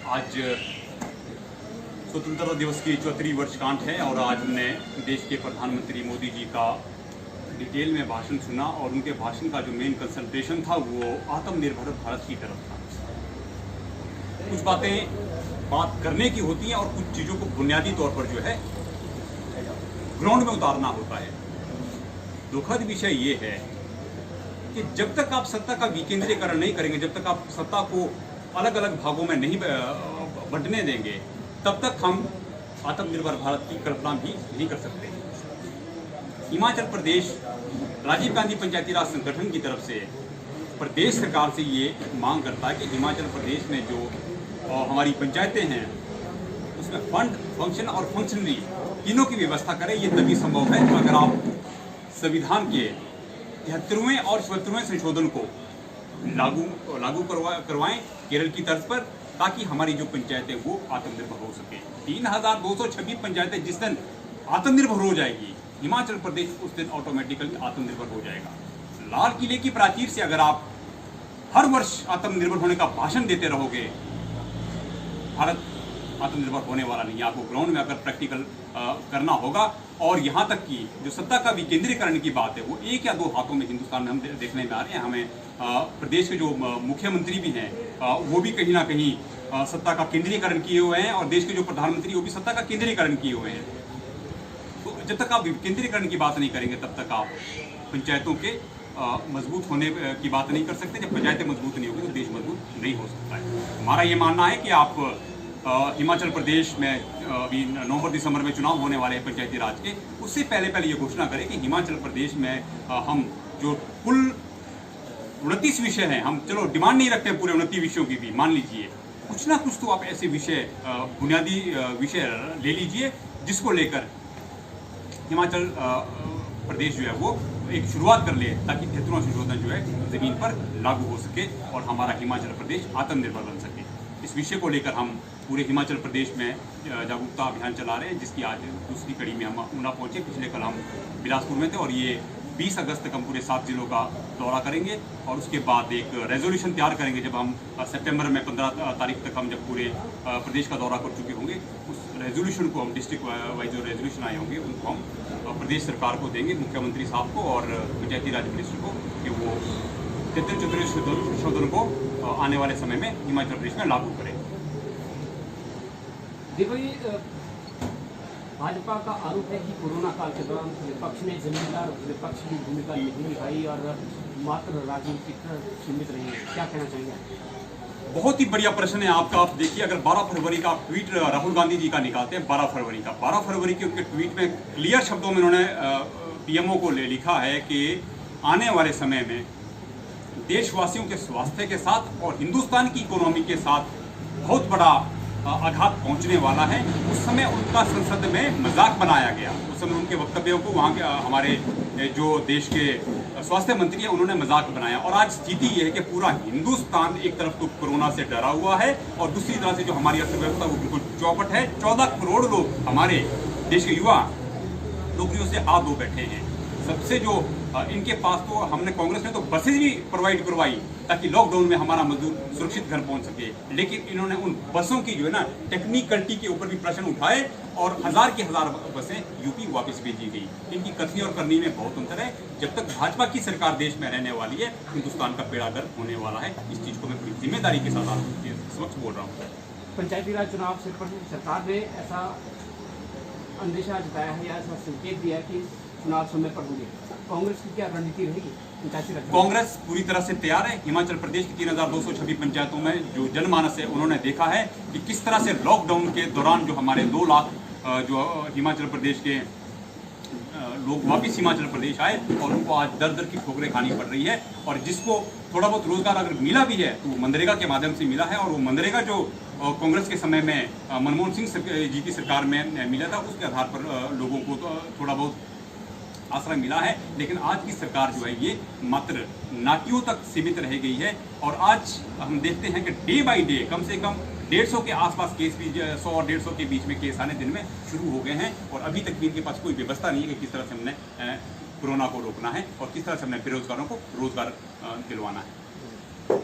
आज स्वतंत्रता दिवस की 74वीं वर्षगांठ है और आज हमने देश के प्रधानमंत्री मोदी जी का डिटेल में भाषण सुना और उनके भाषण का जो मेन कंसंट्रेशन था वो आत्मनिर्भर भारत की तरफ था। कुछ बातें बात करने की होती हैं और कुछ चीज़ों को बुनियादी तौर पर जो है ग्राउंड में उतारना होता है। दुखद विषय ये है कि जब तक आप सत्ता का विकेंद्रीकरण नहीं करेंगे, जब तक आप सत्ता को अलग अलग भागों में नहीं बंटने देंगे, तब तक हम आत्मनिर्भर भारत की कल्पना भी नहीं कर सकते। हिमाचल प्रदेश राजीव गांधी पंचायती राज संगठन की तरफ से प्रदेश सरकार से ये मांग करता है कि हिमाचल प्रदेश में जो हमारी पंचायतें हैं उसमें फंड, फंक्शन और फंक्शनरी तीनों की व्यवस्था करें। ये तभी संभव है अगर आप संविधान के 73वें और 74वें संशोधन को लागू करवाएं केरल की तर्ज पर, ताकि हमारी जो पंचायतें वो आत्मनिर्भर हो सके। 3226 पंचायतें जिस दिन आत्मनिर्भर हो जाएगी, हिमाचल प्रदेश उस दिन ऑटोमेटिकली आत्मनिर्भर हो जाएगा। लाल किले की प्राचीर से अगर आप हर वर्ष आत्मनिर्भर होने का भाषण देते रहोगे, भारत आत्मनिर्भर होने वाला नहीं है। आपको ग्राउंड में अगर प्रैक्टिकल करना होगा। और यहाँ तक कि जो सत्ता का विकेंद्रीकरण की बात है वो एक या दो हाथों में हिंदुस्तान में हम देखने में आ रहे हैं। हमें प्रदेश के जो मुख्यमंत्री भी हैं वो भी कहीं ना कहीं सत्ता का केंद्रीकरण किए हुए हैं और देश के जो प्रधानमंत्री वो भी सत्ता का केंद्रीकरण किए हुए हैं। तो जब तक आप विकेंद्रीकरण की बात नहीं करेंगे तब तक आप पंचायतों के मजबूत होने की बात नहीं कर सकते। जब पंचायतें मजबूत नहीं होगी तो देश मजबूत नहीं हो सकता है। हमारा ये मानना है कि आप हिमाचल प्रदेश में अभी नवंबर-दिसंबर में चुनाव होने वाले हैं पंचायती राज के, उससे पहले ये घोषणा करें कि हिमाचल प्रदेश में हम जो कुल 29 विषय हैं, हम चलो डिमांड नहीं रखते हैं पूरे 29 विषयों की भी, मान लीजिए कुछ ना कुछ तो आप ऐसे विषय बुनियादी विषय ले लीजिए जिसको लेकर हिमाचल प्रदेश जो है वो एक शुरुआत कर ले, ताकि 73वां संशोधन जो है ज़मीन पर लागू हो सके और हमारा हिमाचल प्रदेश आत्मनिर्भर बन सके। इस विषय को लेकर हम पूरे हिमाचल प्रदेश में जागरूकता अभियान चला रहे हैं, जिसकी आज दूसरी कड़ी में हम ऊना पहुंचे। पिछले कल हम बिलासपुर में थे और ये 20 अगस्त तक हम पूरे 7 जिलों का दौरा करेंगे और उसके बाद एक रेजोल्यूशन तैयार करेंगे। जब हम सितंबर में 15 तारीख तक हम जब पूरे प्रदेश का दौरा कर चुके होंगे, उस रेजोल्यूशन को हम डिस्ट्रिक्ट वाइज जो रेजोल्यूशन आए होंगे उनको हम प्रदेश सरकार को देंगे, मुख्यमंत्री साहब को और पंचायती राज मिनिस्टर को, कि वो 73वें संशोधन को आने वाले समय में हिमाचल प्रदेश में लागू करें। देखो, ये भाजपा का आरोप है कि कोरोना काल के दौरान विपक्ष ने जमींदार विपक्ष की भूमिका नहीं निभाई और मात्र राजनीतिक सीमित रही है। क्या कहना चाहेंगे? बहुत ही बढ़िया प्रश्न है आपका। आप देखिए, अगर 12 फरवरी का ट्वीट राहुल गांधी जी का निकालते हैं, 12 फरवरी के उनके ट्वीट में क्लियर शब्दों में उन्होंने पीएमओ को लिखा है कि आने वाले समय में देशवासियों के स्वास्थ्य के साथ और हिंदुस्तान की इकोनॉमी के साथ बहुत बड़ा आघात पहुंचने वाला है। उस समय उनका संसद में मजाक बनाया गया। उस समय उनके वक्तव्यों को वहाँ के हमारे जो देश के स्वास्थ्य मंत्री हैं उन्होंने मजाक बनाया। और आज स्थिति ये है कि पूरा हिंदुस्तान एक तरफ तो कोरोना से डरा हुआ है और दूसरी तरफ से जो हमारी अर्थव्यवस्था वो बिल्कुल चौपट है। 14 करोड़ लोग हमारे देश के युवा नौकरियों से हाथ धो बैठे हैं। सबसे जो इनके पास तो हमने कांग्रेस ने तो बसेज भी प्रोवाइड करवाई ताकि लॉकडाउन में हमारा मजदूर सुरक्षित घर पहुंच सके, लेकिन इन्होंने उन बसों की जो है ना टेक्निकलिटी के ऊपर भी प्रश्न उठाए और हजार की हजार बसें यूपी वापस भेजी गई। इनकी कथनी और करनी में बहुत अंतर है। जब तक भाजपा की सरकार देश में रहने वाली है, हिंदुस्तान का बेड़ा गर्क होने वाला है। इस चीज को मैं पूरी जिम्मेदारी के साथ आपके समक्ष बोल रहा हूँ। पंचायती राज चुनाव से सरकार ने ऐसा अंदेशा जताया है या ऐसा संकेत दिया है कि चुनाव समय पर होंगे। कांग्रेस की क्या रणनीति रहेगी? कांग्रेस पूरी तरह से तैयार है। हिमाचल प्रदेश की 3226 पंचायतों में जो जनमानस है उन्होंने देखा है कि किस तरह से लॉकडाउन के दौरान जो हमारे 2 लाख जो हिमाचल प्रदेश के लोग वापिस हिमाचल प्रदेश आए और उनको आज दर की ठोकरें खानी पड़ रही है। और जिसको थोड़ा बहुत रोजगार अगर मिला भी है तो वो मनरेगा के माध्यम से मिला है। और वो मनरेगा जो कांग्रेस के समय में मनमोहन सिंह जी की सरकार में मिला था, उसके आधार पर लोगों को तो थोड़ा बहुत आश्रय मिला है। लेकिन आज की सरकार जो है ये मात्र नाटियों तक सीमित रह गई है। और आज हम देखते हैं कि डे बाय डे कम से कम 150 के आसपास केस भी 100 और 150 के बीच में केस आने दिन में शुरू हो गए हैं। और अभी तक भी इनके पास कोई व्यवस्था नहीं है कि किस तरह से हमने कोरोना को रोकना है और किस तरह से हमने बेरोजगारों को रोजगार दिलवाना है।